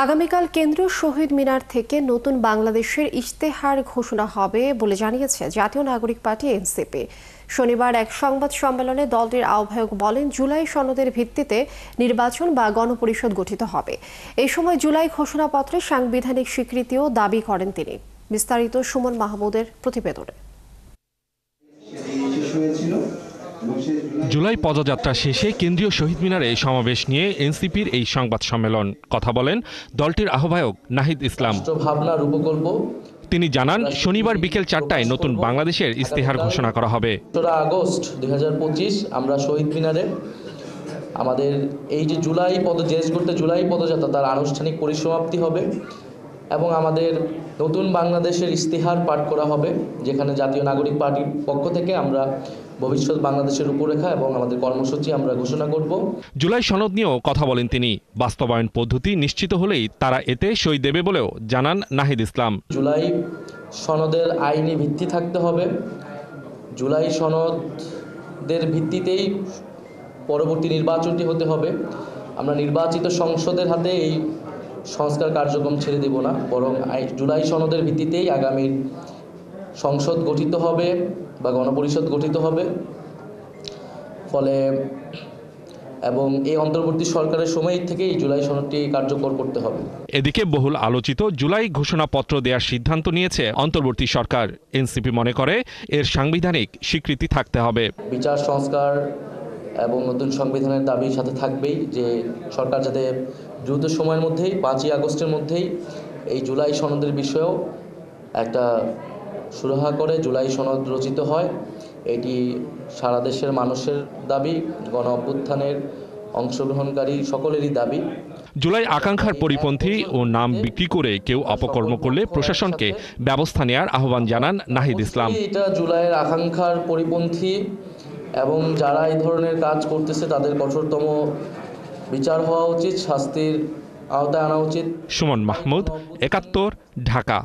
আগামীকাল কেন্দ্রীয় শহীদ মিনার থেকে নতুন বাংলাদেশের ইশতেহার ঘোষণা হবে বলে জানিয়েছে জাতীয় নাগরিক পার্টি এনসিপি। শনিবার এক সংবাদ সম্মেলনে দলটির আহ্বায়ক বলেন, জুলাই সনদের ভিত্তিতে নির্বাচন বা গণপরিষদ গঠিত হবে। এই সময় জুলাই ঘোষণাপত্রে সাংবিধানিক স্বীকৃতিও দাবি করেন তিনি। বিস্তারিত সুমন মাহমুদের প্রতিবেদনে। জুলাই পদযাত্রা শেষে কেন্দ্রীয় শহীদ মিনারে সমাবেশ নিয়ে এনসিপির এই সংবাদ সম্মেলন। কথা বলেন দলটির আহ্বায়ক নাহিদ ইসলাম। তিনি জানান, শনিবার বিকেল 4টায় নতুন বাংলাদেশের ইশতেহার ঘোষণা করা হবে। আগস্ট 2025 আমরা শহীদ মিনারে আমাদের এই যে জুলাই পদযাত্রা তার আনুষ্ঠানিক পরিসমাপ্তি হবে এবং আমাদের নতুন বাংলাদেশের ইশতেহার পাঠ করা হবে, যেখানে জাতীয় নাগরিক পার্টির পক্ষ থেকে আমরা ভবিষ্যৎ বাংলাদেশের রূপরেখা এবং আমাদের কর্মসূচি আমরা ঘোষণা করব। জুলাই সনদ নিয়েও কথা বলেন তিনি। বাস্তবায়ন পদ্ধতি নিশ্চিত হলেই তারা এতে সই দেবে বলেও জানান নাহিদ ইসলাম। জুলাই সনদের আইনি ভিত্তি থাকতে হবে। জুলাই সনদের ভিত্তিতেই পরবর্তী নির্বাচনটি হতে হবে। আমরা নির্বাচিত সংসদের হাতে এই সংস্কার কার্যক্রম ছেড়ে দেব না, বরং জুলাই সনদের ভিত্তিতেই আগামী সংসদ গঠিত হবে বা গণপরিষদ গঠিত হবে। ফলে এবং এই অন্তর্বর্তী সরকারের সময় থেকেই জুলাই সনদটি কার্যকর করতে হবে। এদিকে বহুল আলোচিত জুলাই ঘোষণাপত্র দেওয়ার সিদ্ধান্ত নিয়েছে অন্তর্বর্তী সরকার। এনসিপি মনে করে এর সাংবিধানিক স্বীকৃতি থাকতে হবে। বিচার সংস্কার এবং নতুন সংবিধানের দাবির সাথে থাকবেই যে সরকার যাতে দ্রুত সময়ের মধ্যেই 5ই আগস্টের মধ্যেই এই জুলাই সনদের বিষয়েও একটা সুরাহা করে জুলাই সনদ রচিত হয়। এটি সারা দেশের মানুষের দাবি, গণ অভ্যুত্থানের অংশগ্রহণকারী সকলেরই দাবি। জুলাই আকাঙ্ক্ষার পরিপন্থী ও নাম বিক্রি করে কেউ অপকর্ম করলে প্রশাসনকে ব্যবস্থা নেওয়ার আহ্বান জানান নাহিদ ইসলাম। এটা জুলাইয়ের আকাঙ্ক্ষার পরিপন্থী এবং যারা এই ধরনের কাজ করতেছে তাদের কঠোরতম বিচার হওয়া উচিত, শাস্তির আওতায় আনা উচিত। সুমন মাহমুদ, ৭১, ঢাকা।